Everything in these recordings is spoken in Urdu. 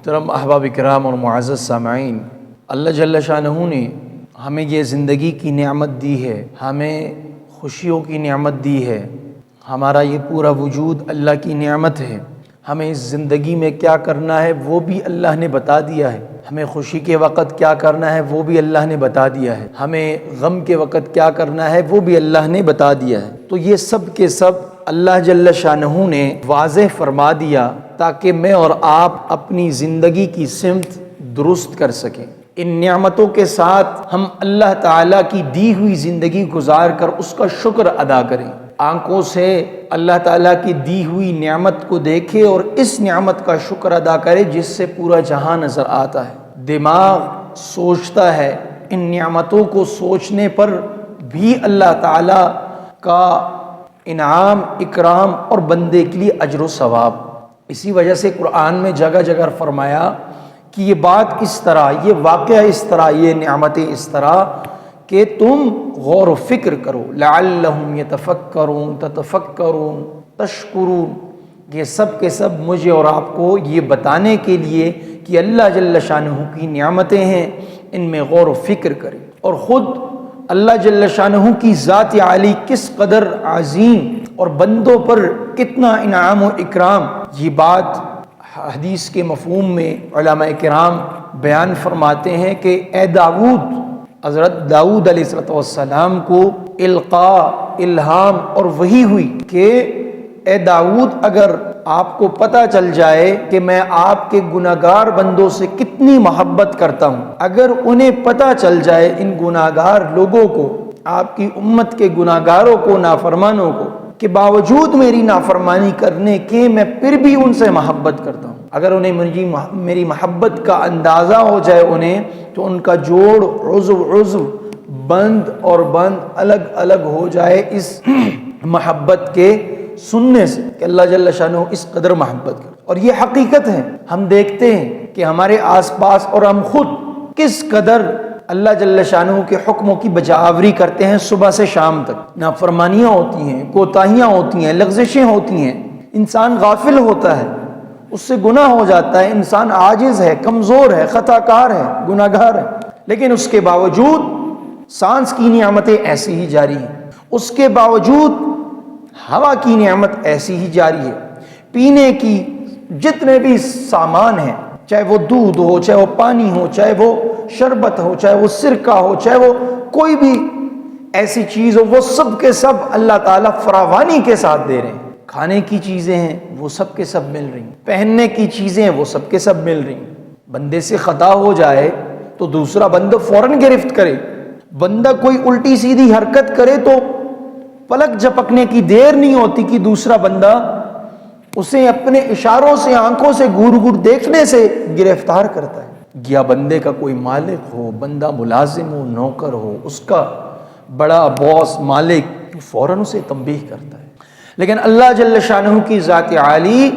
محترم احباب کرام اور معزز سامعین، اللہ جل شانہ نے ہمیں یہ زندگی کی نعمت دی ہے، ہمیں خوشیوں کی نعمت دی ہے، ہمارا یہ پورا وجود اللہ کی نعمت ہے۔ ہمیں اس زندگی میں کیا کرنا ہے وہ بھی اللہ نے بتا دیا ہے، ہمیں خوشی کے وقت کیا کرنا ہے وہ بھی اللہ نے بتا دیا ہے، ہمیں غم کے وقت کیا کرنا ہے وہ بھی اللہ نے بتا دیا ہے۔ تو یہ سب کے سب اللہ جل شانہ نے واضح فرما دیا تاکہ میں اور آپ اپنی زندگی کی سمت درست کر سکیں۔ ان نعمتوں کے ساتھ ہم اللہ تعالیٰ کی دی ہوئی زندگی گزار کر اس کا شکر ادا کریں، آنکھوں سے اللہ تعالیٰ کی دی ہوئی نعمت کو دیکھے اور اس نعمت کا شکر ادا کرے جس سے پورا جہاں نظر آتا ہے۔ دماغ سوچتا ہے، ان نعمتوں کو سوچنے پر بھی اللہ تعالیٰ کا انعام، اکرام اور بندے کے لیے اجر و ثواب۔ اسی وجہ سے قرآن میں جگہ جگہ فرمایا کہ یہ بات اس طرح، یہ واقعہ اس طرح، یہ نعمتیں اس طرح کہ تم غور و فکر کرو، لعلہم یتفکرون، تتفکرون، تشکرون۔ یہ سب کے سب مجھے اور آپ کو یہ بتانے کے لیے کہ اللہ جل شانہ کی نعمتیں ہیں، ان میں غور و فکر کریں اور خود اللہ جل شانہ کی ذات عالی کس قدر عظیم اور بندوں پر کتنا انعام و اکرام۔ یہ بات حدیث کے مفہوم میں علماء کرام بیان فرماتے ہیں کہ اے داؤد، حضرت داؤد علیہ السلام کو القاء، الہام اور وحی ہوئی کہ اے داؤد، اگر آپ کو پتہ چل جائے کہ میں آپ کے گناہگار بندوں سے کتنی محبت کرتا ہوں، اگر انہیں پتہ چل جائے ان گناہگار لوگوں کو، آپ کی امت کے گناہگاروں کو، نافرمانوں کو، کہ باوجود میری نافرمانی کرنے کے میں پھر بھی ان سے محبت کرتا ہوں، اگر انہیں میری محبت کا اندازہ ہو جائے انہیں، تو ان کا جوڑ عضو بند اور بند الگ الگ ہو جائے اس محبت کے سننے سے کہ اللہ جل شانہ اس قدر محبت کر۔ اور یہ حقیقت ہے، ہم دیکھتے ہیں کہ ہمارے آس پاس اور ہم خود کس قدر اللہ جل شانہ کے حکموں کی بجاوری کرتے ہیں، صبح سے شام تک نافرمانیاں ہوتی ہیں، کوتاہیاں ہوتی ہیں، لغزشیں ہوتی ہیں، انسان غافل ہوتا ہے، اس سے گناہ ہو جاتا ہے، انسان عاجز ہے، کمزور ہے، خطا کار ہے، گناہ گار ہے، لیکن اس کے باوجود سانس کی نعمتیں ایسی ہی جاری ہیں، اس کے باوجود ہوا کی نعمت ایسی ہی جاری ہے، پینے کی جتنے بھی سامان ہیں، چاہے وہ دودھ ہو، چاہے وہ پانی ہو، چاہے وہ شربت ہو، چاہے وہ سرکہ ہو، چاہے وہ کوئی بھی ایسی چیز ہو، وہ سب کے سب اللہ تعالیٰ فراوانی کے ساتھ دے رہے ہیں۔ کھانے کی چیزیں ہیں وہ سب کے سب مل رہی ہیں، پہننے کی چیزیں ہیں وہ سب کے سب مل رہی ہیں۔ بندے سے خطا ہو جائے تو دوسرا بندہ فوراً گرفت کرے، بندہ کوئی الٹی سیدھی حرکت کرے تو پلک جھپکنے کی دیر نہیں ہوتی کہ دوسرا بندہ اسے اپنے اشاروں سے، آنکھوں سے، گور گور دیکھنے سے گرفتار کرتا ہے۔ یا بندے کا کوئی مالک ہو، بندہ ملازم ہو، نوکر ہو، اس کا بڑا باس، مالک فوراً اسے تنبیہ کرتا ہے۔ لیکن اللہ جل شانہ کی ذات عالی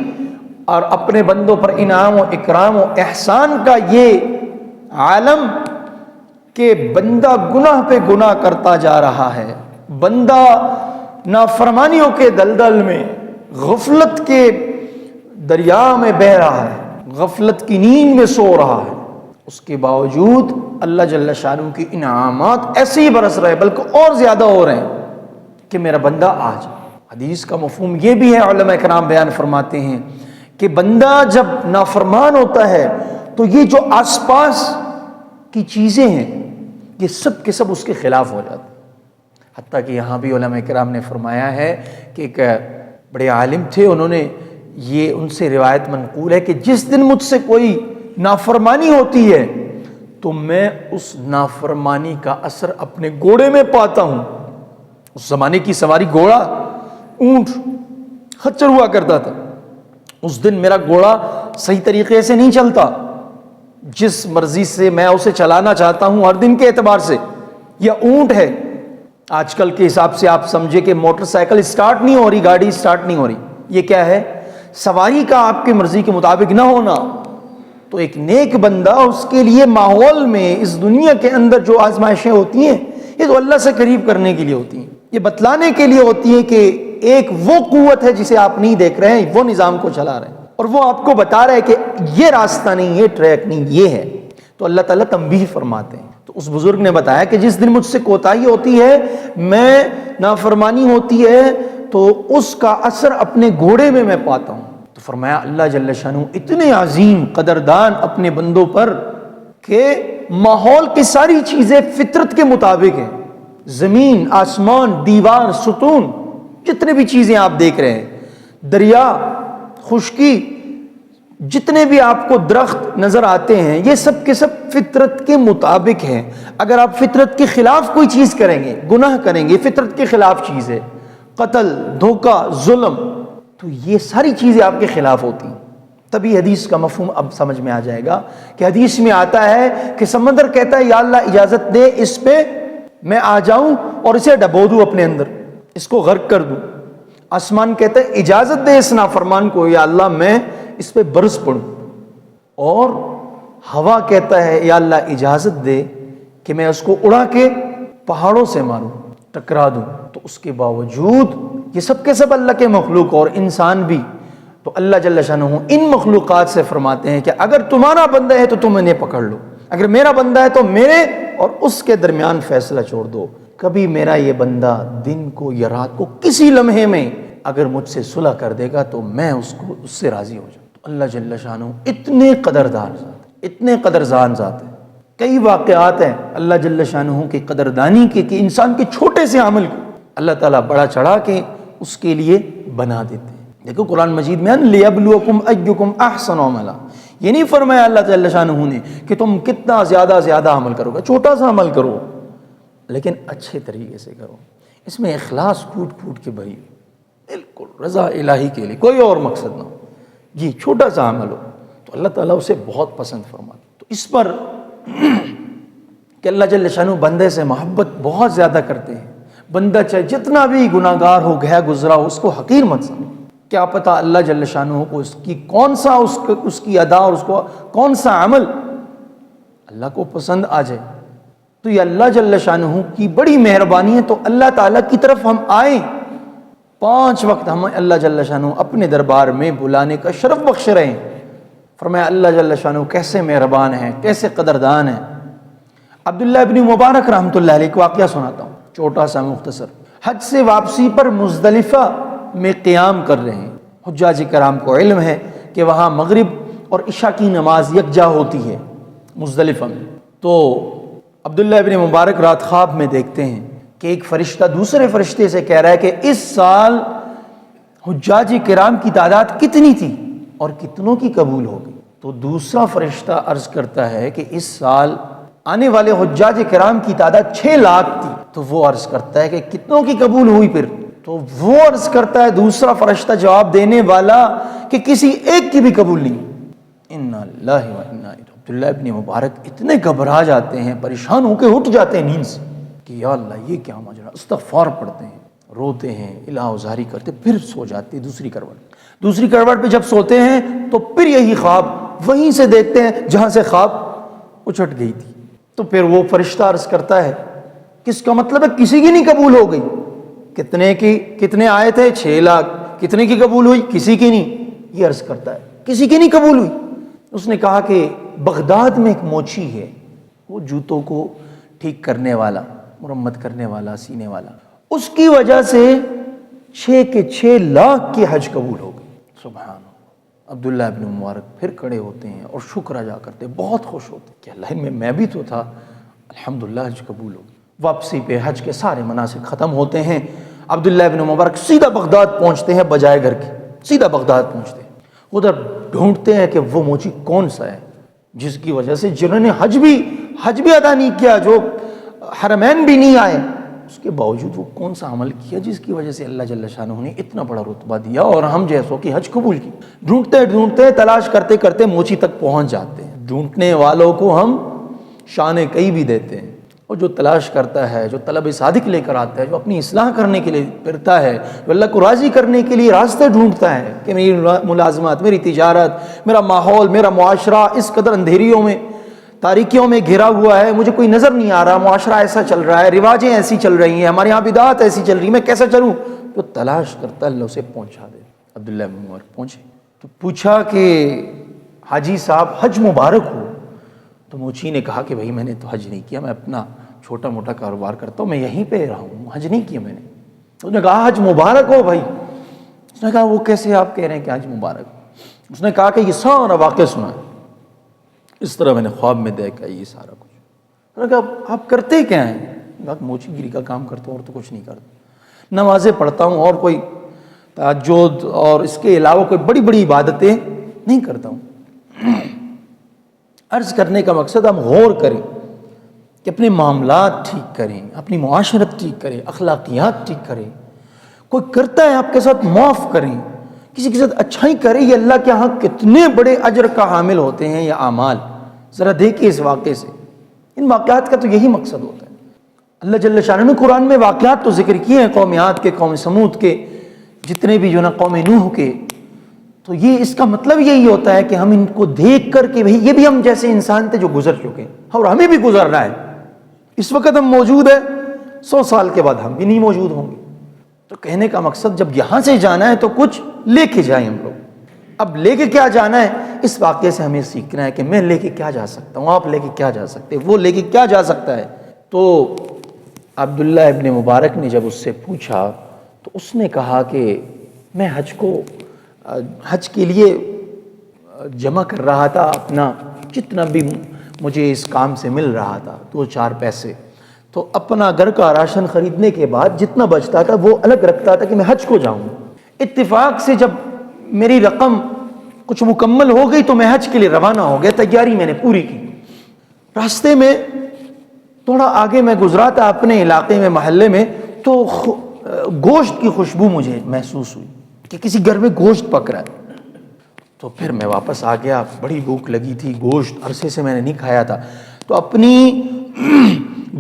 اور اپنے بندوں پر انعام و اکرام و احسان کا یہ عالم کہ بندہ گناہ پہ گناہ کرتا جا رہا ہے، بندہ نافرمانیوں کے دلدل میں، غفلت کے دریا میں بہہ رہا ہے، غفلت کی نیند میں سو رہا ہے، اس کے باوجود اللہ جل شانہ کی انعامات ایسے ہی برس رہے بلکہ اور زیادہ ہو رہے ہیں کہ میرا بندہ آ جائے۔ حدیث کا مفہوم یہ بھی ہے، علماء کرام بیان فرماتے ہیں کہ بندہ جب نافرمان ہوتا ہے تو یہ جو آس پاس کی چیزیں ہیں یہ سب کے سب اس کے خلاف ہو جاتے ہیں۔ حتیٰ کہ یہاں بھی علماء کرام نے فرمایا ہے کہ ایک بڑے عالم تھے، انہوں نے یہ ان سے روایت منقول ہے کہ جس دن مجھ سے کوئی نافرمانی ہوتی ہے تو میں اس نافرمانی کا اثر اپنے گھوڑے میں پاتا ہوں۔ اس زمانے کی سواری گھوڑا، اونٹ، خچر ہوا کرتا تھا۔ اس دن میرا گھوڑا صحیح طریقے سے نہیں چلتا، جس مرضی سے میں اسے چلانا چاہتا ہوں ہر دن کے اعتبار سے، یا اونٹ ہے آج کل کے حساب سے آپ سمجھے کہ موٹر سائیکل سٹارٹ نہیں ہو رہی، گاڑی سٹارٹ نہیں ہو رہی، یہ کیا ہے؟ سواری کا آپ کی مرضی کے مطابق نہ ہونا۔ تو ایک نیک بندہ، اس کے لیے ماحول میں، اس دنیا کے اندر جو آزمائشیں ہوتی ہیں یہ تو اللہ سے قریب کرنے کے لیے ہوتی ہیں، یہ بتلانے کے لیے ہوتی ہیں کہ ایک وہ قوت ہے جسے آپ نہیں دیکھ رہے ہیں، وہ نظام کو چلا رہے ہیں، اور وہ آپ کو بتا رہا ہے کہ یہ راستہ نہیں، یہ ٹریک نہیں، یہ ہے، تو اللہ تعالیٰ تنبیہ فرماتے ہیں۔ تو اس بزرگ نے بتایا کہ جس دن مجھ سے کوتاہی ہوتی ہے، میں نافرمانی ہوتی ہے، تو اس کا اثر اپنے گھوڑے میں پاتا ہوں۔ تو فرمایا اللہ جل شانہ اتنے عظیم قدردان اپنے بندوں پر کہ ماحول کی ساری چیزیں فطرت کے مطابق ہیں، زمین، آسمان، دیوار، ستون، جتنے بھی چیزیں آپ دیکھ رہے ہیں، دریا، خشکی، جتنے بھی آپ کو درخت نظر آتے ہیں، یہ سب کے سب فطرت کے مطابق ہیں۔ اگر آپ فطرت کے خلاف کوئی چیز کریں گے، گناہ کریں گے، فطرت کے خلاف چیز ہے، قتل، دھوکہ، ظلم، تو یہ ساری چیزیں آپ کے خلاف ہوتی ہیں۔ تبھی حدیث کا مفہوم اب سمجھ میں آ جائے گا کہ حدیث میں آتا ہے کہ سمندر کہتا ہے یا اللہ اجازت دے اس پہ میں آ جاؤں اور اسے ڈبو دوں اپنے اندر، اس کو غرق کر دوں۔ آسمان کہتا ہے اجازت دے اس نافرمان کو یا اللہ میں اس پہ برس پڑوں، اور ہوا کہتا ہے یا اللہ اجازت دے کہ میں اس کو اڑا کے پہاڑوں سے ماروں، ٹکرا دوں۔ تو اس کے باوجود یہ سب کے سب اللہ کے مخلوق اور انسان بھی، تو اللہ جل شانہ ان مخلوقات سے فرماتے ہیں کہ اگر تمہارا بندہ ہے تو تم انہیں پکڑ لو، اگر میرا بندہ ہے تو میرے اور اس کے درمیان فیصلہ چھوڑ دو۔ کبھی میرا یہ بندہ دن کو یا رات کو کسی لمحے میں اگر مجھ سے صلح کر دے گا تو میں اس سے راضی ہو جاؤں۔ تو اللہ جل شانہ اتنے قدردان ذات، اتنے قدردان ذات ہے۔ کئی واقعات ہیں اللہ جل شانہ کی قدردانی کے کہ انسان کے چھوٹے سے عمل کو اللہ تعالیٰ بڑا چڑھا کے اس کے لیے بنا دیتے ہیں۔ دیکھو قرآن مجید میں لِيَبْلُوَكُمْ أَيُّكُمْ أَحْسَنُ عَمَلًا، یہ نہیں فرمایا اللہ جل شانہ نے کہ تم کتنا زیادہ عمل کرو گے، چھوٹا سا عمل کرو لیکن اچھے طریقے سے کرو، اس میں اخلاص پھوٹ پھوٹ کے بھری، بالکل رضا الہی کے لیے، کوئی اور مقصد نہ ہو، جی چھوٹا سا عمل ہو تو اللہ تعالیٰ اسے بہت پسند فرماتا۔ تو اس پر کہ اللہ جل شانہ بندے سے محبت بہت زیادہ کرتے ہیں، بندہ چاہے جتنا بھی گناہ گار ہو، گیا گزرا ہو، اس کو حقیر مت سمجھو۔ کیا پتہ اللہ جل شانہ کو اس کی کون سا اس کی ادا اور اس کو کون سا عمل اللہ کو پسند آ جائے۔ تو یہ اللہ جل شانہ کی بڑی مہربانی ہے۔ تو اللہ تعالیٰ کی طرف ہم آئیں، 5 وقت ہمیں اللہ جل شانہ اپنے دربار میں بلانے کا شرف بخش رہے ہیں۔ فرمایا اللہ جل شانہ کیسے مہربان ہیں، کیسے قدردان ہیں۔ عبداللہ ابن مبارک رحمۃ اللہ علیہ کو واقعہ سناتا ہوں، چھوٹا سا مختصر۔ حج سے واپسی پر مزدلفہ میں قیام کر رہے ہیں۔ حجاج کرام کو علم ہے کہ وہاں مغرب اور عشاء کی نماز یکجا ہوتی ہے مزدلفہ میں۔ تو عبداللہ ابن مبارک رات خواب میں دیکھتے ہیں کہ ایک فرشتہ دوسرے فرشتے سے کہہ رہا ہے کہ اس سال حجاج کرام کی تعداد کتنی تھی اور کتنوں کی قبول ہو گئی۔ تو دوسرا فرشتہ عرض کرتا ہے کہ اس سال آنے والے حجاج کرام کی تعداد 6 لاکھ تھی۔ تو وہ عرض کرتا ہے کہ کتنوں کی قبول ہوئی پھر؟ تو وہ عرض کرتا ہے دوسرا فرشتہ جواب دینے والا کہ کسی ایک کی بھی قبول نہیں۔ انا للہ و انا الیہ۔ عبداللہ ابن مبارک اتنے گھبرا جاتے ہیں، پریشان ہو کے اٹھ جاتے ہیں نیند سے کہ یا اللہ یہ کیا ماجرا، استغفار پڑھتے ہیں، روتے ہیں، الہ ازاری کرتے، پھر سو جاتے ہیں دوسری کروٹ پہ جب سوتے ہیں تو پھر یہی خواب وہیں سے دیکھتے ہیں جہاں سے خواب اچھٹ گئی تھی۔ تو پھر وہ فرشتہ عرض کرتا ہے کس کا مطلب ہے کسی کی نہیں قبول ہو گئی؟ کتنے آئے تھے؟ 6 لاکھ۔ کتنے کی قبول ہوئی؟ کسی کی نہیں۔ یہ عرض کرتا ہے کسی کی نہیں قبول ہوئی۔ اس نے کہا کہ بغداد میں ایک موچی ہے، وہ جوتوں کو ٹھیک کرنے والا، مرمت کرنے والا، سینے والا، اس کی وجہ سے 6 لاکھ کی حج قبول ہو گئی۔ سبحان اللہ۔ عبداللہ ابن مبارک پھر کھڑے ہوتے ہیں اور شکر ادا کرتے، بہت خوش ہوتے کہ اللہ میں بھی تو تھا، الحمدللہ حج قبول ہو گئی۔ واپسی پہ حج کے سارے مناسک ختم ہوتے ہیں، عبداللہ ابن مبارک سیدھا بغداد پہنچتے ہیں، بجائے گھر کے سیدھا بغداد پہنچتے ہیں۔ ادھر ڈھونڈتے ہیں کہ وہ موچی کون سا ہے جس کی وجہ سے جنہوں نے حج بھی ادا نہیں کیا، جو حرمین بھی نہیں آئے، اس کے باوجود وہ کون سا عمل کیا جس کی وجہ سے اللہ جل شانہ نے اتنا بڑا رتبہ دیا اور ہم جیسوں کی حج قبول کی۔ ڈھونڈتے تلاش کرتے موچی تک پہنچ جاتے ہیں۔ ڈھونڈنے والوں کو ہم شان کئی بھی دیتے ہیں، اور جو تلاش کرتا ہے، جو طلب صادق لے کر آتا ہے، جو اپنی اصلاح کرنے کے لیے پھرتا ہے، جو اللہ کو راضی کرنے کے لیے راستے ڈھونڈتا ہے کہ میری ملازمت، میری تجارت، میرا ماحول، میرا معاشرہ اس قدر اندھیریوں میں، تاریکیوں میں گھرا ہوا ہے، مجھے کوئی نظر نہیں آ رہا، معاشرہ ایسا چل رہا ہے، رواجیں ایسی چل رہی ہیں، ہمارے یہاں بدعات ایسی چل رہی ہیں، میں کیسا چلوں؟ جو تلاش کرتا ہے اللہ اسے پہنچا دے۔ عبداللہ بن عمر پہنچے، تو پوچھا کہ حاجی صاحب حج مبارک ہو. تو موچی نے کہا کہ بھائی میں نے تو حج نہیں کیا، میں اپنا چھوٹا موٹا کاروبار کرتا ہوں، میں یہیں پہ رہا ہوں، حج نہیں کیا میں نے. اس نے کہا حج مبارک ہو بھائی. اس نے کہا وہ کیسے آپ کہہ رہے ہیں کہ حج مبارک ہو؟ اس نے کہا کہ یہ سارا واقعہ سنا ہے، اس طرح میں نے خواب میں دیکھا یہ سارا کچھ. اس نے کہا آپ کرتے کیا ہیں؟ کہا موچی گیری کا کام کرتا ہوں اور تو کچھ نہیں کرتا، نمازیں پڑھتا ہوں اور کوئی تہجد اور اس کے علاوہ کوئی بڑی بڑی عبادتیں نہیں کرتا ہوں. عرض کرنے کا مقصد ہم غور کریں کہ اپنے معاملات ٹھیک کریں، اپنی معاشرت ٹھیک کریں، اخلاقیات ٹھیک کریں. کوئی کرتا ہے آپ کے ساتھ معاف کریں، کسی کے ساتھ اچھائی کریں. یہ اللہ کے ہاں کتنے بڑے اجر کا حامل ہوتے ہیں یہ اعمال. ذرا دیکھیے اس واقعے سے، ان واقعات کا تو یہی مقصد ہوتا ہے. اللہ جل شانہ نے قرآن میں واقعات تو ذکر کیے ہیں، قوم عاد کے، قوم سمود کے، جتنے بھی جو نا قوم نوح کے. تو یہ اس کا مطلب یہی ہوتا ہے کہ ہم ان کو دیکھ کر کے بھئی یہ بھی ہم جیسے انسان تھے جو گزر چکے ہیں اور ہمیں بھی گزرنا ہے. اس وقت ہم موجود ہیں، 100 سال کے بعد ہم بھی نہیں موجود ہوں گے. تو کہنے کا مقصد جب یہاں سے جانا ہے تو کچھ لے کے جائیں ہم لوگ. اب لے کے کیا جانا ہے؟ اس واقعے سے ہمیں سیکھنا ہے کہ میں لے کے کیا جا سکتا ہوں، آپ لے کے کیا جا سکتے ہیں، وہ لے کے کیا جا سکتا ہے. تو عبداللہ ابن مبارک نے جب اس سے پوچھا تو اس نے کہا کہ میں حج کے لیے جمع کر رہا تھا اپنا جتنا بھی مجھے اس کام سے مل رہا تھا 2-4 پیسے. تو اپنا گھر کا راشن خریدنے کے بعد جتنا بچتا تھا وہ الگ رکھتا تھا کہ میں حج کو جاؤں. اتفاق سے جب میری رقم کچھ مکمل ہو گئی تو میں حج کے لیے روانہ ہو گیا، تیاری میں نے پوری کی. راستے میں تھوڑا آگے میں گزرا تھا اپنے علاقے میں، محلے میں، تو گوشت کی خوشبو مجھے محسوس ہوئی کہ کسی گھر میں گوشت پک رہا ہے. تو پھر میں واپس آ گیا، بڑی بھوک لگی تھی، گوشت عرصے سے میں نے نہیں کھایا تھا. تو اپنی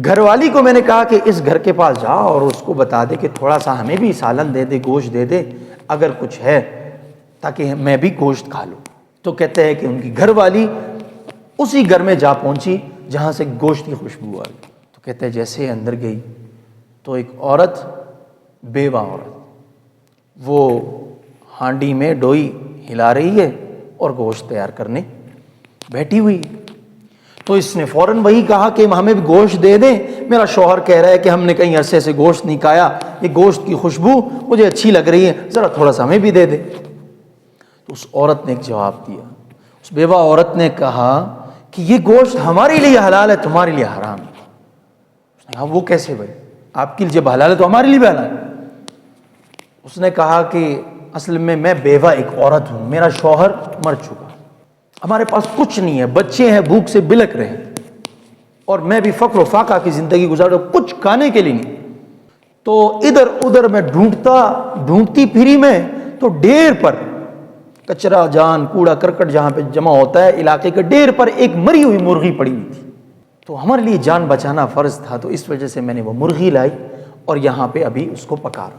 گھر والی کو میں نے کہا کہ اس گھر کے پاس جا اور اس کو بتا دے کہ تھوڑا سا ہمیں بھی سالن دے دے، گوشت دے دے اگر کچھ ہے، تاکہ میں بھی گوشت کھا لوں. تو کہتے ہیں کہ ان کی گھر والی اسی گھر میں جا پہنچی جہاں سے گوشت کی خوشبو آ گئی. تو کہتے ہیں جیسے اندر گئی تو ایک عورت، بیوہ عورت، وہ ہانڈی میں ڈوئی ہلا رہی ہے اور گوشت تیار کرنے بیٹھی ہوئی. تو اس نے فوراً وہی کہا کہ ہمیں بھی گوشت دے دیں، میرا شوہر کہہ رہا ہے کہ ہم نے کہیں عرصے سے گوشت نہیں کھایا، یہ گوشت کی خوشبو مجھے اچھی لگ رہی ہے، ذرا تھوڑا سا ہمیں بھی دے دے. تو اس عورت نے ایک جواب دیا، اس بیوہ عورت نے کہا کہ یہ گوشت ہمارے لیے حلال ہے، تمہارے لیے حرام ہے. اس نے کہا وہ کیسے بھائی؟ آپ کے لیے جب حلال ہے تو ہمارے لیے بھی حلال ہے. اس نے کہا کہ اصل میں بیوہ ایک عورت ہوں، میرا شوہر مر چکا، ہمارے پاس کچھ نہیں ہے، بچے ہیں بھوک سے بلک رہے ہیں، اور میں بھی فقر و فاقہ کی زندگی گزار رہا ہوں، کچھ کھانے کے لیے نہیں. تو ادھر ادھر میں ڈھونڈتی پھری میں تو ڈھیر پر کچرا جان، کوڑا کرکٹ جہاں پہ جمع ہوتا ہے علاقے کے ڈھیر پر ایک مری ہوئی مرغی پڑی ہوئی تھی. تو ہمارے لیے جان بچانا فرض تھا، تو اس وجہ سے میں نے وہ مرغی لائی اور یہاں پہ ابھی اس کو پکا رہا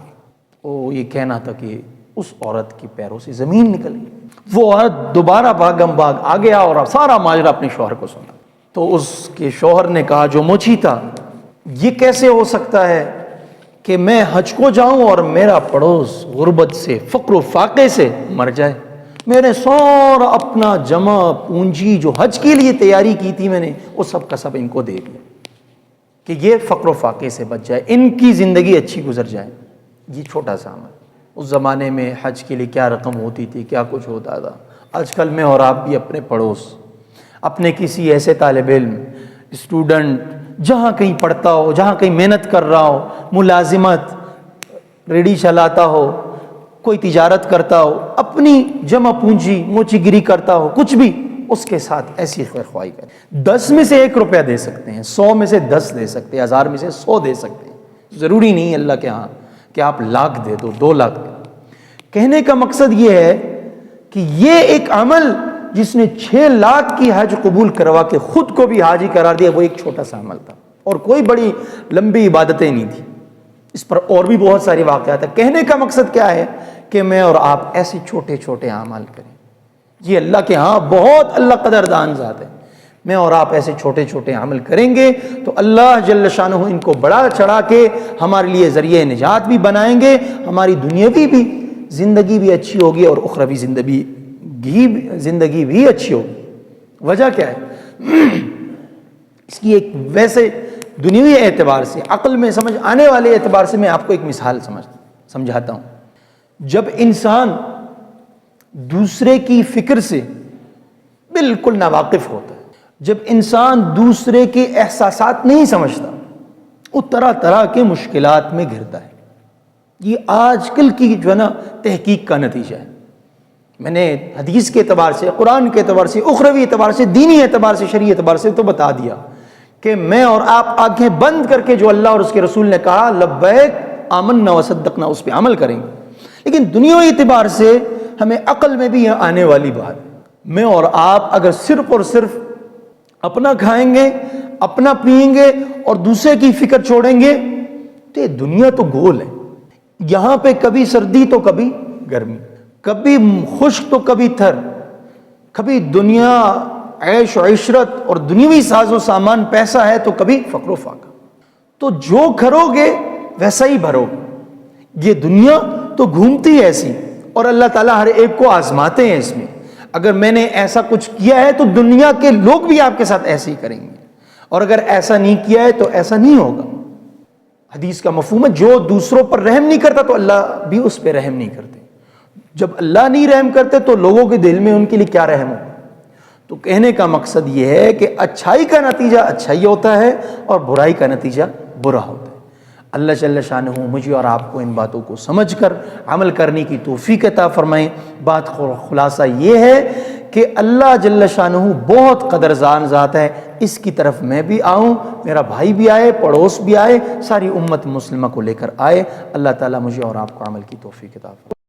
ہوں. یہ کہنا تھا کہ اس عورت کی پیروں سے زمین نکل گئی. وہ عورت دوبارہ بھاگم بھاگ آ گیا اور سارا ماجرا اپنے شوہر کو سنا. تو اس کے شوہر نے کہا جو موچی تھا، یہ کیسے ہو سکتا ہے کہ میں حج کو جاؤں اور میرا پڑوس غربت سے، فقر و فاقے سے مر جائے؟ میں نے سارا اپنا جمع پونجی جو حج کے لیے تیاری کی تھی میں نے، وہ سب کا سب ان کو دے دیا کہ یہ فقر و فاقے سے بچ جائے، ان کی زندگی اچھی گزر جائے. یہ چھوٹا سا عمل. اس زمانے میں حج کے لیے کیا رقم ہوتی تھی، کیا کچھ ہوتا تھا. آج کل میں اور آپ بھی اپنے پڑوس، اپنے کسی ایسے طالب علم، اسٹوڈنٹ، جہاں کہیں پڑھتا ہو، جہاں کہیں محنت کر رہا ہو، ملازمت، ریڑھی چلاتا ہو، کوئی تجارت کرتا ہو، اپنی جمع پونجی موچی گیری کرتا ہو، کچھ بھی، اس کے ساتھ ایسی خیر خواہی کریں. 10 میں سے 1 روپیہ دے سکتے ہیں، 100 میں سے 10 دے سکتے ہیں، 1000 میں سے 100 دے سکتے ہیں. ضروری نہیں اللہ کے ہاں کہ آپ لاکھ دے دو، 2 لاکھ دے دو. کہنے کا مقصد یہ ہے کہ یہ ایک عمل جس نے 6 لاکھ کی حج قبول کروا کے خود کو بھی حاجی قرار دیا، وہ ایک چھوٹا سا عمل تھا اور کوئی بڑی لمبی عبادتیں نہیں تھی. اس پر اور بھی بہت ساری واقعات ہیں. کہنے کا مقصد کیا ہے کہ میں اور آپ ایسے چھوٹے چھوٹے اعمال کریں. یہ اللہ کے ہاں بہت اللہ قدردان ذات ہے. میں اور آپ ایسے چھوٹے چھوٹے عمل کریں گے تو اللہ جل شانہ ان کو بڑا چڑھا کے ہمارے لیے ذریعہ نجات بھی بنائیں گے. ہماری دنیاوی بھی زندگی بھی اچھی ہوگی اور اخروی زندگی بھی اچھی ہوگی۔ وجہ کیا ہے؟ اس کی ایک ویسے دنیوی اعتبار سے، عقل میں سمجھ آنے والے اعتبار سے میں آپ کو ایک مثال سمجھاتا ہوں۔ جب انسان دوسرے کی فکر سے بالکل ناواقف ہوتا ہے، جب انسان دوسرے کے احساسات نہیں سمجھتا، وہ طرح طرح کے مشکلات میں گھرتا ہے۔ یہ آج کل کی جو ہے نا تحقیق کا نتیجہ ہے۔ میں نے حدیث کے اعتبار سے، قرآن کے اعتبار سے، اخروی اعتبار سے، دینی اعتبار سے، شرعی اعتبار سے تو بتا دیا کہ میں اور آپ آنکھیں بند کر کے جو اللہ اور اس کے رسول نے کہا لبیک آمنا وصدقنا، اس پہ عمل کریں گے۔ لیکن دنیاوی اعتبار سے ہمیں عقل میں بھی یہ آنے والی بات، میں اور آپ اگر صرف اور صرف اپنا کھائیں گے، اپنا پئیں گے اور دوسرے کی فکر چھوڑیں گے تو یہ دنیا تو گول ہے۔ یہاں پہ کبھی سردی تو کبھی گرمی، کبھی خشک تو کبھی تھر، کبھی دنیا عیش و عشرت اور دنیوی ساز و سامان پیسہ ہے تو کبھی فقر و فاقہ۔ تو جو کرو گے ویسا ہی بھرو گے۔ یہ دنیا تو گھومتی ہے ایسی، اور اللہ تعالیٰ ہر ایک کو آزماتے ہیں اس میں۔ اگر میں نے ایسا کچھ کیا ہے تو دنیا کے لوگ بھی آپ کے ساتھ ایسے ہی کریں گے، اور اگر ایسا نہیں کیا ہے تو ایسا نہیں ہوگا۔ حدیث کا مفہوم ہے جو دوسروں پر رحم نہیں کرتا تو اللہ بھی اس پہ رحم نہیں کرتے۔ جب اللہ نہیں رحم کرتے تو لوگوں کے دل میں ان کے لیے کیا رحم ہو؟ تو کہنے کا مقصد یہ ہے کہ اچھائی کا نتیجہ اچھائی ہوتا ہے اور برائی کا نتیجہ برا ہوتا ہے۔ اللہ جل شانہ مجھے اور آپ کو ان باتوں کو سمجھ کر عمل کرنے کی توفیق عطا فرمائیں۔ بات خلاصہ یہ ہے کہ اللہ جل شانہ بہت قدردان ذات ہے، اس کی طرف میں بھی آؤں، میرا بھائی بھی آئے، پڑوس بھی آئے، ساری امت مسلمہ کو لے کر آئے۔ اللہ تعالیٰ مجھے اور آپ کو عمل کی توفیق عطا فرمائے۔